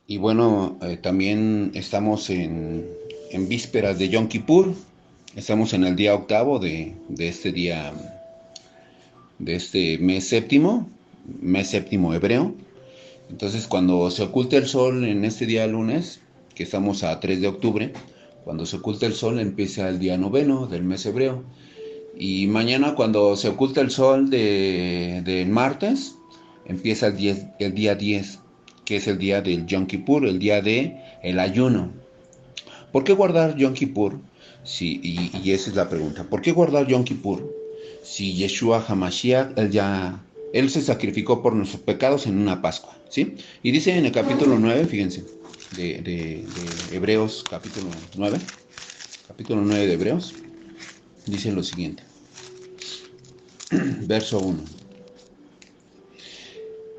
Y bueno, también estamos en vísperas de Yom Kippur. Estamos en el día octavo de este día, de este mes séptimo hebreo. Entonces, cuando se oculta el sol en este día lunes, que estamos a 3 de octubre, cuando se oculta el sol empieza el día noveno del mes hebreo. Y mañana, cuando se oculta el sol de martes, empieza el día 10, que es el día del Yom Kippur, el día de el ayuno. ¿Por qué guardar Yom Kippur? Sí, y esa es la pregunta. ¿Por qué guardar Yom Kippur? Si Yeshua HaMashiach, él se sacrificó por nuestros pecados en una Pascua, ¿sí? Y dice en el capítulo 9, fíjense, de Hebreos, capítulo 9 de Hebreos, dice lo siguiente, verso 1.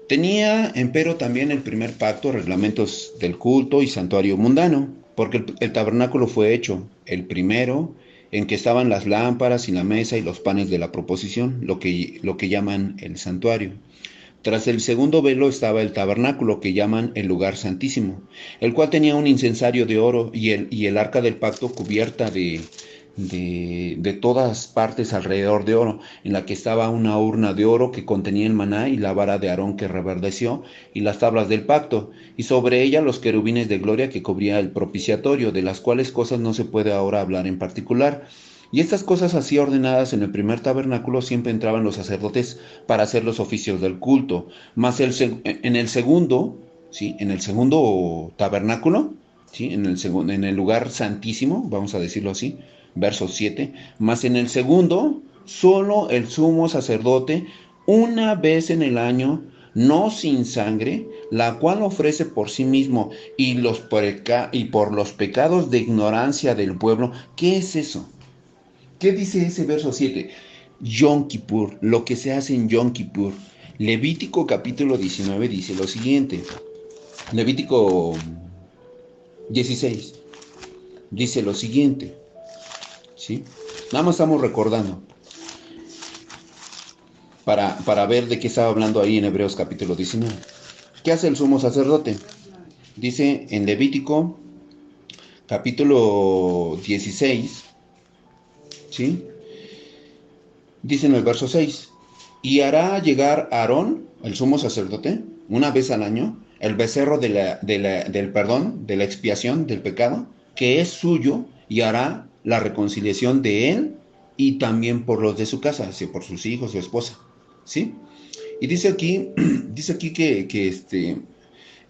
Tenía, empero, también el primer pacto reglamentos del culto y santuario mundano, porque el tabernáculo fue hecho, el primero, en que estaban las lámparas y la mesa y los panes de la proposición, lo que llaman el santuario. Tras el segundo velo estaba el tabernáculo, que llaman el lugar santísimo, el cual tenía un incensario de oro y el arca del pacto cubierta de todas partes alrededor de oro, en la que estaba una urna de oro que contenía el maná y la vara de Aarón que reverdeció y las tablas del pacto, y sobre ella los querubines de gloria que cubría el propiciatorio, de las cuales cosas no se puede ahora hablar en particular. Y estas cosas así ordenadas en el primer tabernáculo siempre entraban los sacerdotes para hacer los oficios del culto. Mas en el segundo, ¿sí? En el segundo tabernáculo, ¿sí? En el lugar santísimo, vamos a decirlo así, verso 7, mas en el segundo, solo el sumo sacerdote, una vez en el año, no sin sangre, la cual ofrece por sí mismo y por los pecados de ignorancia del pueblo. ¿Qué es eso? ¿Qué dice ese verso 7? Yom Kippur, lo que se hace en Yom Kippur. Levítico capítulo 19 dice lo siguiente. Levítico 16 dice lo siguiente, ¿sí? Nada más estamos recordando para ver de qué estaba hablando ahí en Hebreos capítulo 19. ¿Qué hace el sumo sacerdote? Dice en Levítico capítulo 16, ¿sí? Dice en el verso 6, y hará llegar a Aarón, el sumo sacerdote, una vez al año, el becerro del perdón, de la expiación del pecado, que es suyo, y hará la reconciliación de él y también por los de su casa, así por sus hijos, su esposa, ¿sí? Y dice aquí, dice aquí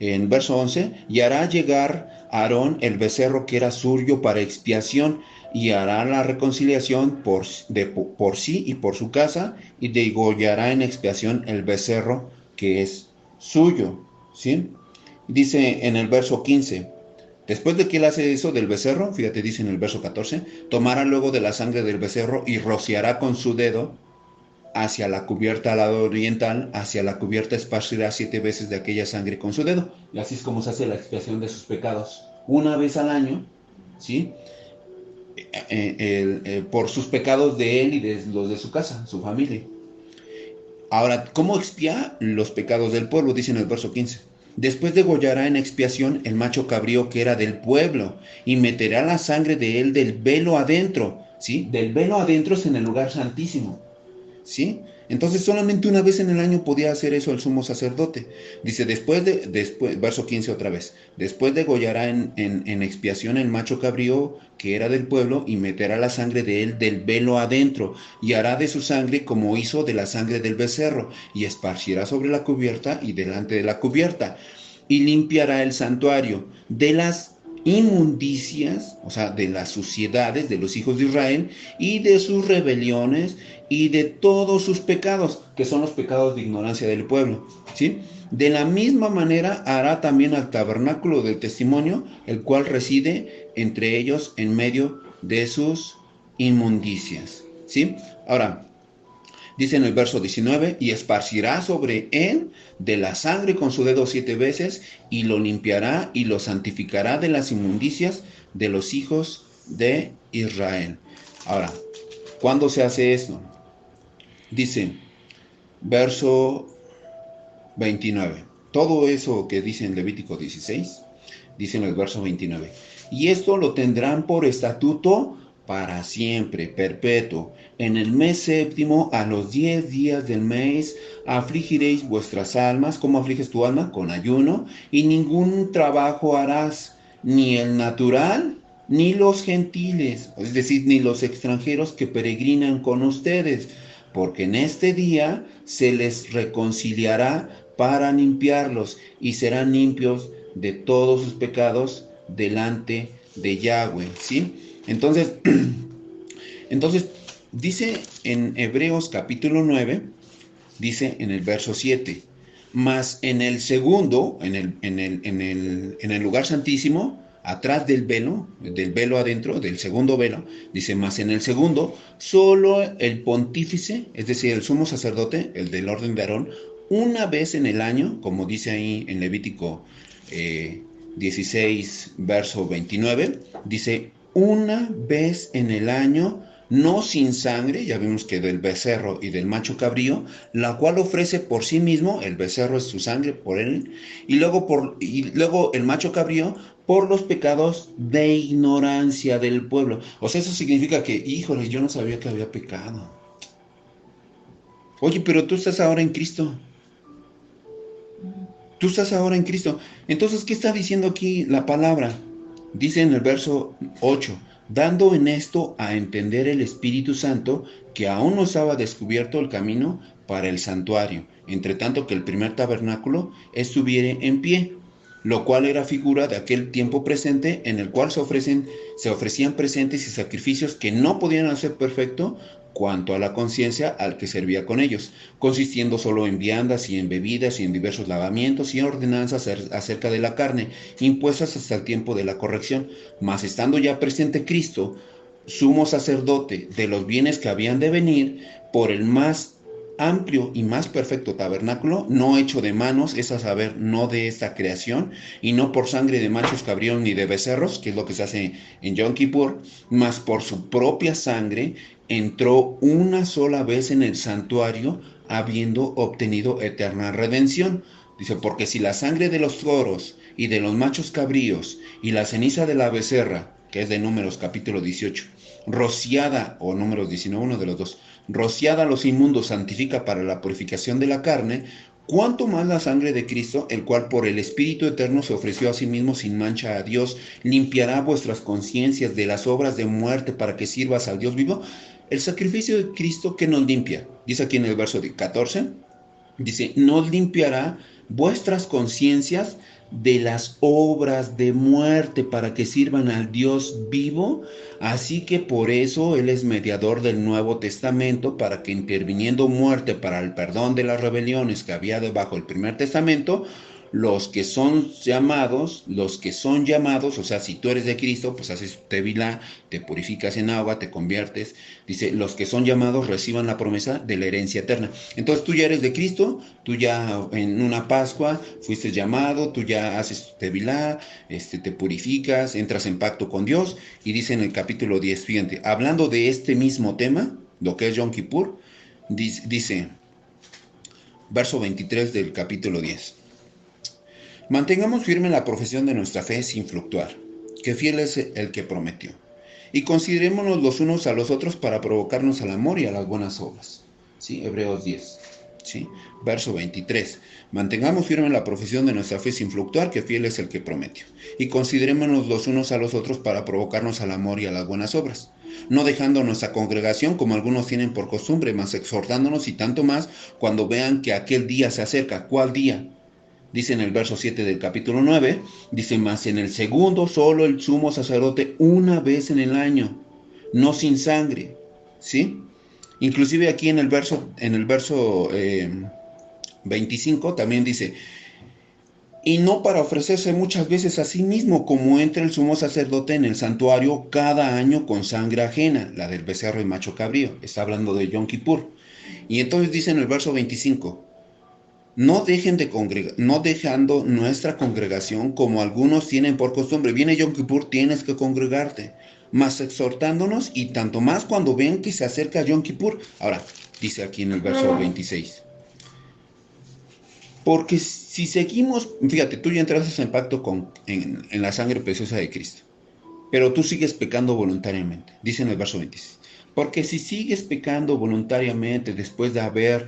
en verso 11, y hará llegar a Aarón el becerro que era suyo para expiación, y hará la reconciliación por sí y por su casa, y degollará en expiación el becerro que es suyo. ¿Sí? Dice en el verso 15, después de que él hace eso del becerro, fíjate, dice en el verso 14, tomará luego de la sangre del becerro y rociará con su dedo hacia la cubierta al lado oriental, hacia la cubierta esparcirá 7 veces de aquella sangre con su dedo. Y así es como se hace la expiación de sus pecados. Una vez al año, ¿sí? Por sus pecados de él y de los de su casa, su familia. Ahora, ¿cómo expía los pecados del pueblo? Dice en el verso 15. Después degollará en expiación el macho cabrío que era del pueblo y meterá la sangre de él del velo adentro, ¿sí? Del velo adentro es en el lugar santísimo. ¿Sí? Entonces solamente una vez en el año podía hacer eso el sumo sacerdote. Dice, verso 15 otra vez, después degollará en expiación el macho cabrío que era del pueblo y meterá la sangre de él del velo adentro y hará de su sangre como hizo de la sangre del becerro y esparcirá sobre la cubierta y delante de la cubierta y limpiará el santuario de las inmundicias, o sea, de las suciedades de los hijos de Israel y de sus rebeliones y de todos sus pecados, que son los pecados de ignorancia del pueblo, ¿sí? De la misma manera hará también al tabernáculo del testimonio, el cual reside entre ellos en medio de sus inmundicias, ¿sí? Ahora, dice en el verso 19, y esparcirá sobre él de la sangre con su dedo 7 veces, y lo limpiará y lo santificará de las inmundicias de los hijos de Israel. Ahora, ¿cuándo se hace esto? Dice, verso 29. Todo eso que dice en Levítico 16 dice en el verso 29. Y esto lo tendrán por estatuto para siempre, perpetuo. En el mes séptimo, a los 10 días del mes, afligiréis vuestras almas. ¿Cómo afliges tu alma? Con ayuno, y ningún trabajo harás, ni el natural, ni los gentiles, es decir, ni los extranjeros que peregrinan con ustedes, porque en este día se les reconciliará para limpiarlos, y serán limpios de todos sus pecados delante de Yahweh, ¿sí? Entonces, entonces dice en Hebreos capítulo 9, dice en el verso 7, mas en el segundo, en el lugar santísimo, atrás del velo adentro, del segundo velo, dice, mas en el segundo, solo el pontífice, es decir, el sumo sacerdote, el del orden de Aarón, una vez en el año, como dice ahí en Levítico 16, verso 29, dice, una vez en el año, no sin sangre, ya vimos que del becerro y del macho cabrío, la cual ofrece por sí mismo, el becerro es su sangre por él, y luego el macho cabrío por los pecados de ignorancia del pueblo. O sea, eso significa que, híjole, yo no sabía que había pecado. Oye, pero tú estás ahora en Cristo. Tú estás ahora en Cristo. Entonces, ¿qué está diciendo aquí la palabra? Dice en el verso 8, dando en esto a entender el Espíritu Santo que aún no estaba descubierto el camino para el santuario, entre tanto que el primer tabernáculo estuviere en pie, lo cual era figura de aquel tiempo presente en el cual se ofrecían presentes y sacrificios que no podían hacer perfecto cuanto a la conciencia al que servía con ellos, consistiendo solo en viandas y en bebidas y en diversos lavamientos y ordenanzas acerca de la carne, impuestas hasta el tiempo de la corrección. Mas estando ya presente Cristo, sumo sacerdote de los bienes que habían de venir, por el más amplio y más perfecto tabernáculo, no hecho de manos, es a saber, no de esta creación, y no por sangre de machos cabríos ni de becerros, que es lo que se hace en Yom Kippur, mas por su propia sangre, entró una sola vez en el santuario, habiendo obtenido eterna redención. Dice, porque si la sangre de los toros y de los machos cabríos y la ceniza de la becerra, que es de Números capítulo 18, rociada, o Números 19, uno de los dos, rociada a los inmundos santifica para la purificación de la carne, cuánto más la sangre de Cristo, el cual por el Espíritu Eterno se ofreció a sí mismo sin mancha a Dios, limpiará vuestras conciencias de las obras de muerte para que sirvas al Dios vivo. El sacrificio de Cristo que nos limpia, dice aquí en el verso 14, dice, nos limpiará vuestras conciencias de las obras de muerte para que sirvan al Dios vivo. Así que por eso Él es mediador del Nuevo Testamento, para que interviniendo muerte para el perdón de las rebeliones que había debajo del primer testamento, los que son llamados, o sea, si tú eres de Cristo, pues haces tevilá, te purificas en agua, te conviertes, dice, los que son llamados reciban la promesa de la herencia eterna. Entonces tú ya eres de Cristo, tú ya en una Pascua fuiste llamado, tú ya haces tevilá, te purificas, entras en pacto con Dios, y dice en el capítulo 10, fíjate, hablando de este mismo tema, lo que es Yom Kippur, dice, verso 23 del capítulo 10. Mantengamos firme la profesión de nuestra fe sin fluctuar, que fiel es el que prometió. Y considerémonos los unos a los otros para provocarnos al amor y a las buenas obras. ¿Sí? Hebreos 10. ¿Sí? Verso 23. Mantengamos firme la profesión de nuestra fe sin fluctuar, que fiel es el que prometió. Y considerémonos los unos a los otros para provocarnos al amor y a las buenas obras. No dejando nuestra congregación como algunos tienen por costumbre, mas exhortándonos y tanto más cuando vean que aquel día se acerca. ¿Cuál día? Dice en el verso 7 del capítulo 9, dice, mas en el segundo solo el sumo sacerdote una vez en el año, no sin sangre, ¿sí? Inclusive aquí en el verso 25 también dice, y no para ofrecerse muchas veces a sí mismo, como entra el sumo sacerdote en el santuario cada año con sangre ajena, la del becerro y macho cabrío, está hablando de Yom Kippur. Y entonces dice en el verso 25, no dejando nuestra congregación como algunos tienen por costumbre. Viene Yom Kippur, tienes que congregarte, mas exhortándonos y tanto más cuando ven que se acerca Yom Kippur. Ahora, dice aquí en el verso 26. Porque Si seguimos, fíjate, tú ya entraste en pacto en la sangre preciosa de Cristo, pero tú sigues pecando voluntariamente, dice en el verso 26. Porque si sigues pecando voluntariamente después de haber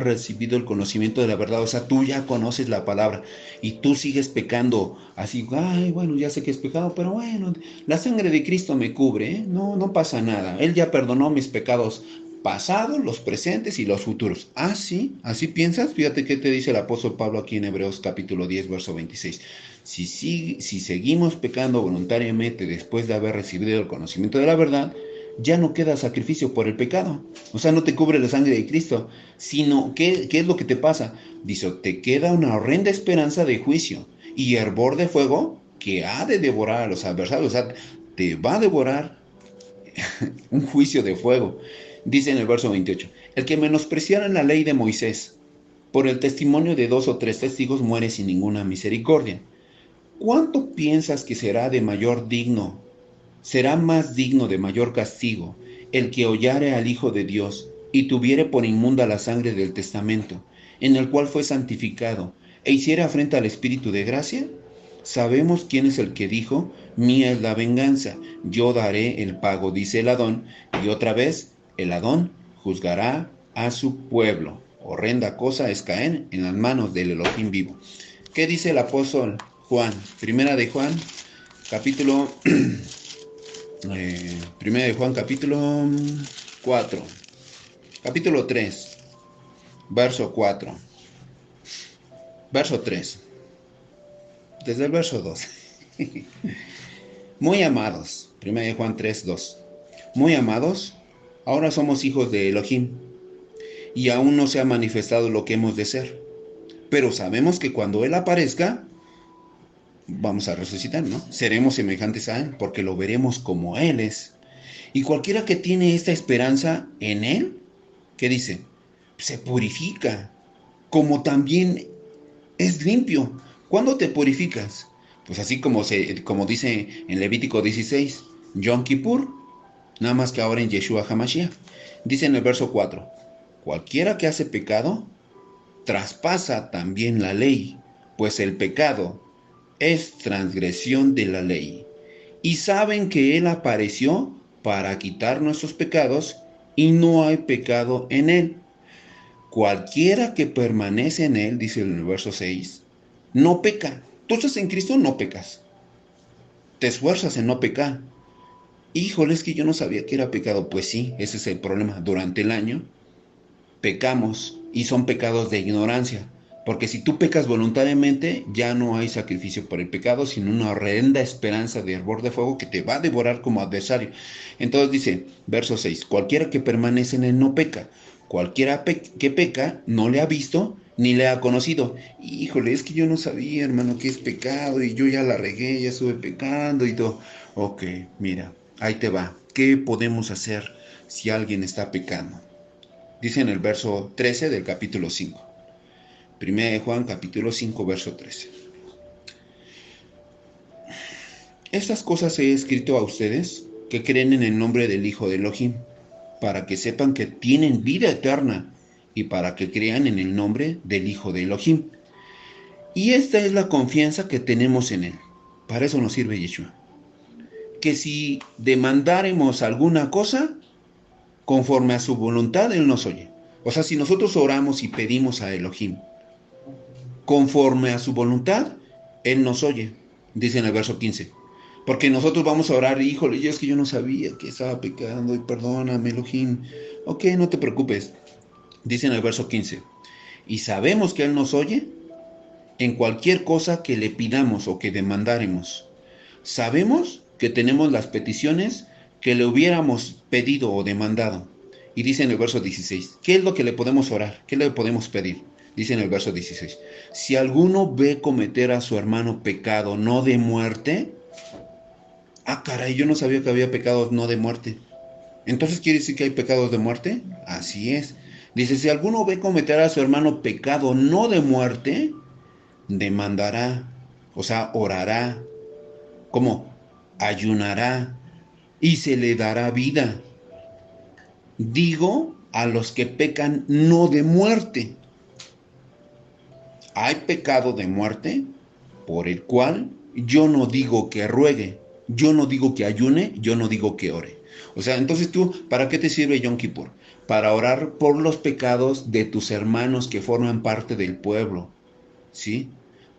recibido el conocimiento de la verdad, o sea, tú ya conoces la palabra y tú sigues pecando así, ay, bueno, ya sé que es pecado, pero bueno, la sangre de Cristo me cubre, ¿eh? No, no pasa nada. Él ya perdonó mis pecados pasados, los presentes y los futuros. Ah, sí, así piensas. Fíjate qué te dice el apóstol Pablo aquí en Hebreos capítulo 10, verso 26. Si seguimos pecando voluntariamente después de haber recibido el conocimiento de la verdad, ya no queda sacrificio por el pecado. O sea, no te cubre la sangre de Cristo, sino, ¿qué es lo que te pasa? Dice, te queda una horrenda esperanza de juicio y hervor de fuego que ha de devorar a los adversarios. O sea, te va a devorar un juicio de fuego. Dice en el verso 28, el que menospreciara la ley de Moisés, por el testimonio de 2 o 3 testigos muere sin ninguna misericordia. ¿Cuánto piensas que será más digno de mayor castigo el que hollare al Hijo de Dios y tuviere por inmunda la sangre del testamento, en el cual fue santificado, e hiciera afrenta al Espíritu de gracia? Sabemos quién es el que dijo, mía es la venganza, yo daré el pago, dice el Adón, y otra vez, el Adón juzgará a su pueblo. Horrenda cosa es caer en las manos del Elohim vivo. ¿Qué dice el apóstol Juan? Primera de Juan, capítulo Primera de Juan, capítulo 4, capítulo 3, verso 4, verso 3, desde el verso 2. Muy amados, Primera de Juan 3, 2. Muy amados, ahora somos hijos de Elohim, y aún no se ha manifestado lo que hemos de ser. Pero sabemos que cuando Él aparezca, vamos a resucitar, ¿no? Seremos semejantes a Él, porque lo veremos como Él es. Y cualquiera que tiene esta esperanza en Él, ¿qué dice? Se purifica, como también es limpio. ¿Cuándo te purificas? Pues así como dice en Levítico 16, Yom Kippur, nada más que ahora en Yeshua HaMashiach. Dice en el verso 4, cualquiera que hace pecado, traspasa también la ley, pues el pecado es transgresión de la ley. Y saben que Él apareció para quitar nuestros pecados y no hay pecado en Él. Cualquiera que permanece en Él, dice en el verso 6, no peca. Tú estás en Cristo, no pecas. Te esfuerzas en no pecar. Híjole, es que yo no sabía que era pecado. Pues sí, ese es el problema. Durante el año pecamos y son pecados de ignorancia. Porque si tú pecas voluntariamente, ya no hay sacrificio por el pecado, sino una horrenda esperanza de hervor de fuego que te va a devorar como adversario. Entonces dice, verso 6, cualquiera que permanece en él no peca. Cualquiera que peca no le ha visto ni le ha conocido. Híjole, es que yo no sabía, hermano, que es pecado y yo ya la regué, ya estuve pecando y todo. Ok, mira, ahí te va. ¿Qué podemos hacer si alguien está pecando? Dice en el verso 13 del capítulo 5. Primera de Juan, capítulo 5, verso 13. Estas cosas he escrito a ustedes que creen en el nombre del Hijo de Elohim, para que sepan que tienen vida eterna y para que crean en el nombre del Hijo de Elohim. Y esta es la confianza que tenemos en Él. Para eso nos sirve Yeshua. Que si demandáremos alguna cosa, conforme a su voluntad, Él nos oye. O sea, si nosotros oramos y pedimos a Elohim, conforme a su voluntad, Él nos oye, dice en el verso 15. Porque nosotros vamos a orar, híjole, yo es que yo no sabía que estaba pecando y perdóname, Elohim. Ok, no te preocupes, dice en el verso 15. Y sabemos que Él nos oye en cualquier cosa que le pidamos o que demandáremos. Sabemos que tenemos las peticiones que le hubiéramos pedido o demandado. Y dice en el verso 16, ¿qué es lo que le podemos orar? ¿Qué le podemos pedir? Dice en el verso 16, si alguno ve cometer a su hermano pecado no de muerte, ah, caray, yo no sabía que había pecados no de muerte. Entonces, ¿quiere decir que hay pecados de muerte? Así es. Dice, si alguno ve cometer a su hermano pecado no de muerte, demandará, o sea, orará, ¿cómo? Ayunará y se le dará vida. Digo a los que pecan no de muerte. hay pecado de muerte por el cual yo no digo que ruegue, yo no digo que ayune, yo no digo que ore. O sea, entonces tú, ¿para qué te sirve Yom Kippur? Para orar por los pecados de tus hermanos que forman parte del pueblo, ¿sí?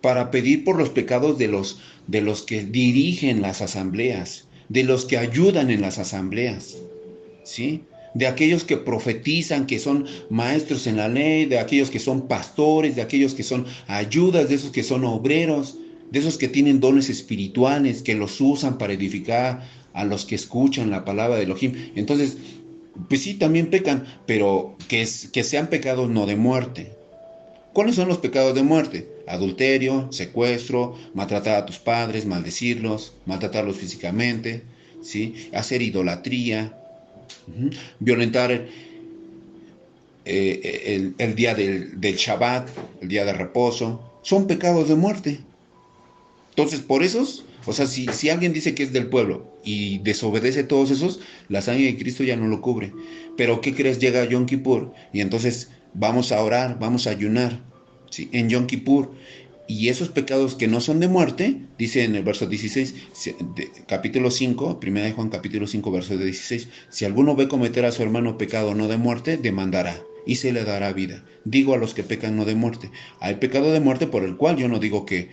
Para pedir por los pecados de los que dirigen las asambleas, de los que ayudan en las asambleas, ¿sí? De aquellos que profetizan, que son maestros en la ley, de aquellos que son pastores, de aquellos que son ayudas, de esos que son obreros, de esos que tienen dones espirituales, que los usan para edificar a los que escuchan la palabra de Elohim. Entonces, pues sí, también pecan, pero que sean pecados no de muerte. ¿Cuáles son los pecados de muerte? Adulterio, secuestro, maltratar a tus padres, maldecirlos, maltratarlos físicamente, ¿sí? Hacer idolatría, violentar el día del Shabbat, el día de reposo, son pecados de muerte. Entonces, por esos, o sea, si alguien dice que es del pueblo y desobedece todos esos, la sangre de Cristo ya no lo cubre. Pero, ¿qué crees? Llega Yom Kippur y entonces vamos a orar, vamos a ayunar, ¿sí? En Yom Kippur. Y esos pecados que no son de muerte, dice en el verso 16, capítulo 5, 1 de Juan capítulo 5, verso 16, si alguno ve cometer a su hermano pecado no de muerte, demandará y se le dará vida. Digo a los que pecan no de muerte. Hay pecado de muerte por el cual yo no digo que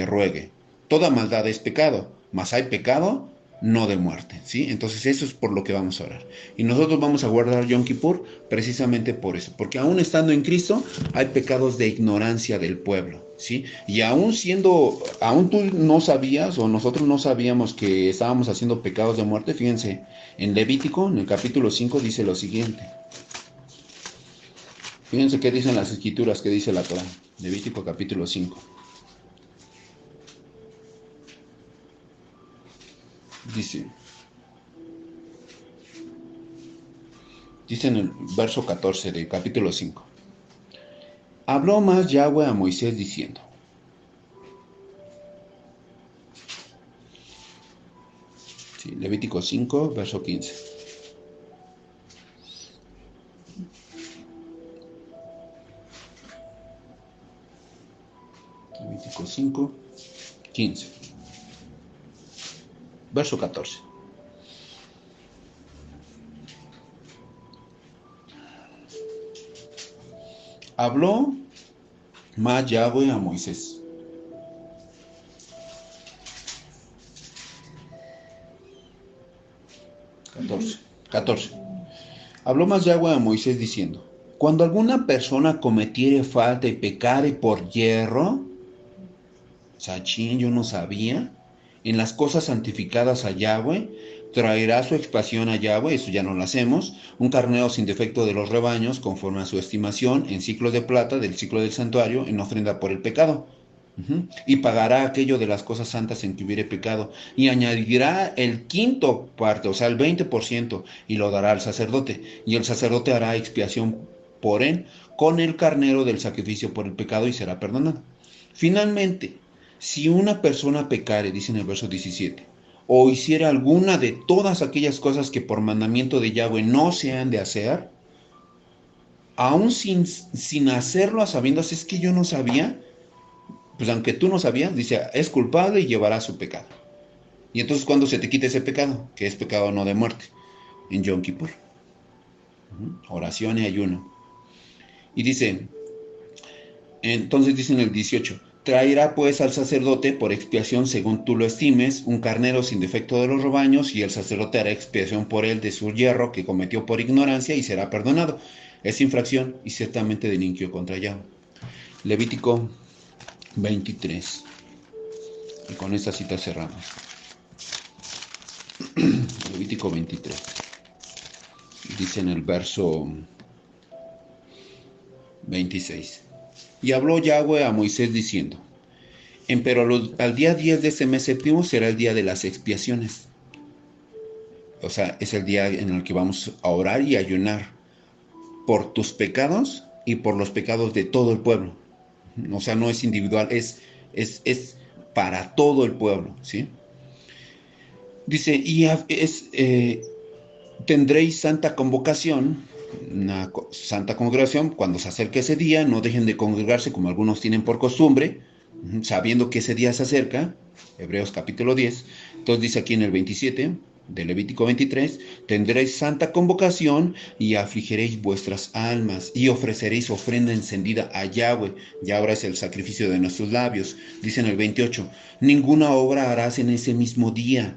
ruegue. Toda maldad es pecado, mas hay pecado no de muerte, ¿sí? Entonces eso es por lo que vamos a orar. Y nosotros vamos a guardar Yom Kippur precisamente por eso, porque aún estando en Cristo hay pecados de ignorancia del pueblo, ¿sí? Y aún tú no sabías o nosotros no sabíamos que estábamos haciendo pecados de muerte, fíjense, en Levítico, en el capítulo 5 dice lo siguiente. Fíjense qué dicen las escrituras, qué dice la Torah. Levítico capítulo 5. Dice en el verso 14 del capítulo 5. Habló más Yahweh a Moisés diciendo. Sí, Levítico 5, verso 15. Levítico 5, 15. Verso 14. Habló más Yahweh a Moisés. 14. Habló más Yahweh a Moisés diciendo, cuando alguna persona cometiere falta y pecare por hierro, Sachín, yo no sabía, en las cosas santificadas a Yahweh, traerá su expiación a Yahweh, eso ya no lo hacemos, un carnero sin defecto de los rebaños, conforme a su estimación, en ciclos de plata del ciclo del santuario, en ofrenda por el pecado. Y pagará aquello de las cosas santas en que hubiere pecado, y añadirá el quinto parte, o sea, el 20%, y lo dará al sacerdote, y el sacerdote hará expiación por él con el carnero del sacrificio por el pecado y será perdonado. Finalmente, si una persona pecare, dice en el verso 17, o hiciera alguna de todas aquellas cosas que por mandamiento de Yahweh no se han de hacer, aún sin hacerlo a sabiendas, es que yo no sabía, pues aunque tú no sabías, dice, es culpable y llevará su pecado. Y entonces, ¿cuándo se te quita ese pecado? Que es pecado no de muerte. En Yom Kippur. Oración y ayuno. Y dice, entonces dice en el 18, traerá pues al sacerdote por expiación según tú lo estimes, un carnero sin defecto de los rebaños, y el sacerdote hará expiación por él de su hierro que cometió por ignorancia y será perdonado. Es infracción y ciertamente delinquió contra Yahweh. Levítico 23. Y con esta cita cerramos. Levítico 23. Dice en el verso 26. Y habló Yahweh a Moisés diciendo, empero al día 10 de este mes séptimo será el día de las expiaciones. O sea, es el día en el que vamos a orar y ayunar por tus pecados y por los pecados de todo el pueblo. O sea, no es individual, es para todo el pueblo, ¿sí? Dice, y tendréis santa convocación una santa congregación, cuando se acerque ese día, no dejen de congregarse como algunos tienen por costumbre, sabiendo que ese día se acerca, Hebreos capítulo 10, entonces dice aquí en el 27 de Levítico 23, tendréis santa convocación y afligiréis vuestras almas y ofreceréis ofrenda encendida a Yahweh, y ahora es el sacrificio de nuestros labios, dice en el 28, ninguna obra harás en ese mismo día.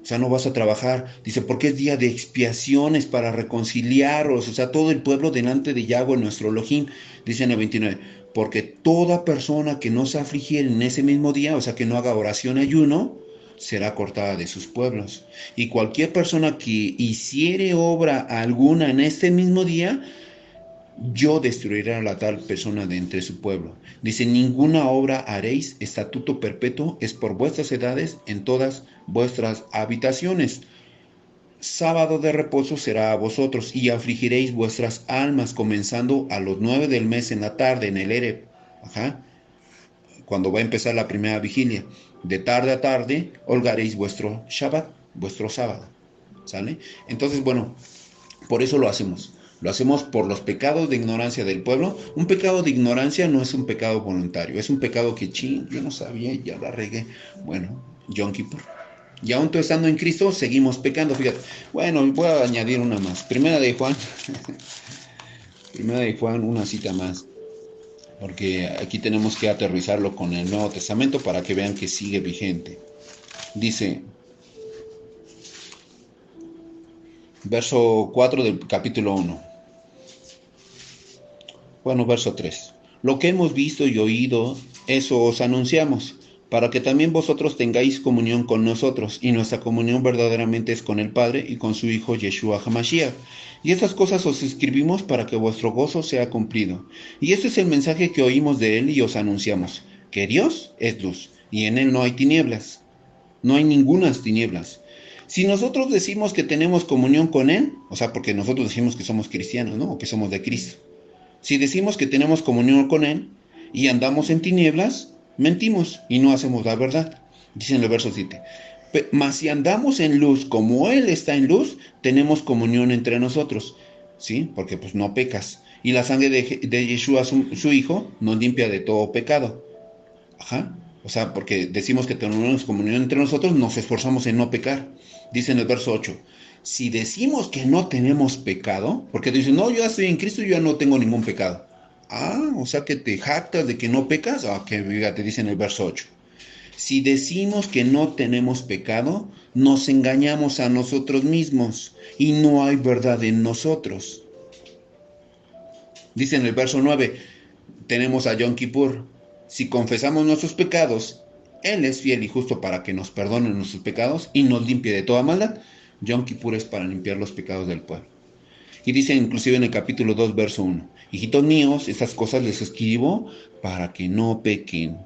O sea, no vas a trabajar. Dice, porque es día de expiaciones para reconciliaros. O sea, todo el pueblo delante de Yahweh, nuestro Elohim. Dice en el 29, porque toda persona que no se afligiere en ese mismo día, o sea, que no haga oración y ayuno, será cortada de sus pueblos. Y cualquier persona que hiciere obra alguna en este mismo día, yo destruiré a la tal persona de entre su pueblo. Dice, ninguna obra haréis, estatuto perpetuo es por vuestras edades en todas vuestras habitaciones. Sábado de reposo será a vosotros y afligiréis vuestras almas, comenzando a los 9 del mes en la tarde, en el Ereb. Ajá. Cuando va a empezar la primera vigilia. De tarde a tarde holgaréis vuestro Shabbat, vuestro sábado. ¿Sale? Entonces, bueno, por eso lo hacemos. Lo hacemos por los pecados de ignorancia del pueblo. Un pecado de ignorancia no es un pecado voluntario. Es un pecado que, yo no sabía, ya la regué. Bueno, Yom Kippur. Y aún tú estando en Cristo, seguimos pecando. Fíjate. Bueno, voy a añadir una más. Primera de Juan. Primera de Juan, una cita más. Porque aquí tenemos que aterrizarlo con el Nuevo Testamento para que vean que sigue vigente. Dice, verso 4 del capítulo 1. Bueno, verso 3. Lo que hemos visto y oído, eso os anunciamos, para que también vosotros tengáis comunión con nosotros, y nuestra comunión verdaderamente es con el Padre y con su Hijo Yeshua HaMashiach. Y estas cosas os escribimos para que vuestro gozo sea cumplido. Y este es el mensaje que oímos de él y os anunciamos, que Dios es luz, y en él no hay tinieblas. No hay ningunas tinieblas. Si nosotros decimos que tenemos comunión con él, o sea, porque nosotros decimos que somos cristianos, ¿no? O que somos de Cristo. Si decimos que tenemos comunión con Él y andamos en tinieblas, mentimos y no hacemos la verdad. Dice en el verso 7. Mas si andamos en luz como Él está en luz, tenemos comunión entre nosotros. ¿Sí? Porque pues no pecas. Y la sangre de Yeshua, su Hijo, nos limpia de todo pecado. Ajá. O sea, porque decimos que tenemos comunión entre nosotros, nos esforzamos en no pecar. Dice en el verso 8, si decimos que no tenemos pecado, porque dicen, no, yo ya estoy en Cristo, yo ya no tengo ningún pecado. Ah, o sea que te jactas de que no pecas. Ah, que te dice en el verso 8. Si decimos que no tenemos pecado, nos engañamos a nosotros mismos y no hay verdad en nosotros. Dice en el verso 9, tenemos a Yom Kippur. Si confesamos nuestros pecados, Él es fiel y justo para que nos perdone nuestros pecados y nos limpie de toda maldad. Yom Kippur es para limpiar los pecados del pueblo. Y dice inclusive en el capítulo 2, verso 1, hijitos míos, estas cosas les escribo para que no pequen.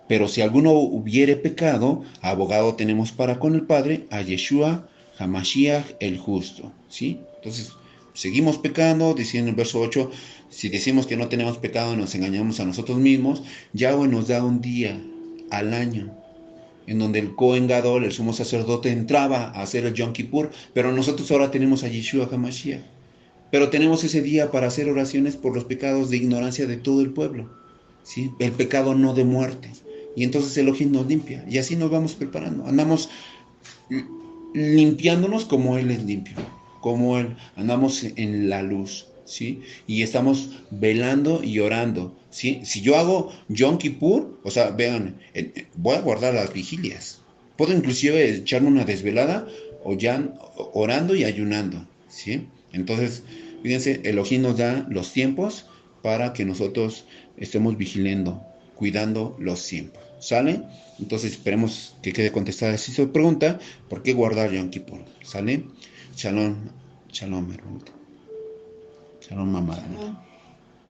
Pero si alguno hubiere pecado, abogado tenemos para con el Padre, a Yeshua HaMashiach el justo. ¿Sí? Entonces, seguimos pecando, dice en el verso 8, si decimos que no tenemos pecado, nos engañamos a nosotros mismos. Yahweh nos da un día al año en donde el Kohen Gadol, el sumo sacerdote, entraba a hacer el Yom Kippur, pero nosotros ahora tenemos a Yeshua HaMashiach. Pero tenemos ese día para hacer oraciones por los pecados de ignorancia de todo el pueblo. ¿Sí? El pecado no de muerte. Y entonces Elohim nos limpia. Y así nos vamos preparando. Andamos limpiándonos como Él es limpio. Como Él. Andamos en la luz. ¿Sí? Y estamos velando y orando. ¿Sí? Si yo hago Yom Kippur, o sea, vean, voy a guardar las vigilias. Puedo inclusive echarme una desvelada orando y ayunando. ¿Sí? Entonces, fíjense, Elohim nos da los tiempos para que nosotros estemos vigilando, cuidando los tiempos. ¿Sale? Entonces esperemos que quede contestada así su pregunta. ¿Por qué guardar Yom Kippur? ¿Sale? Shalom, shalom, hermanito. Shalom, mamá.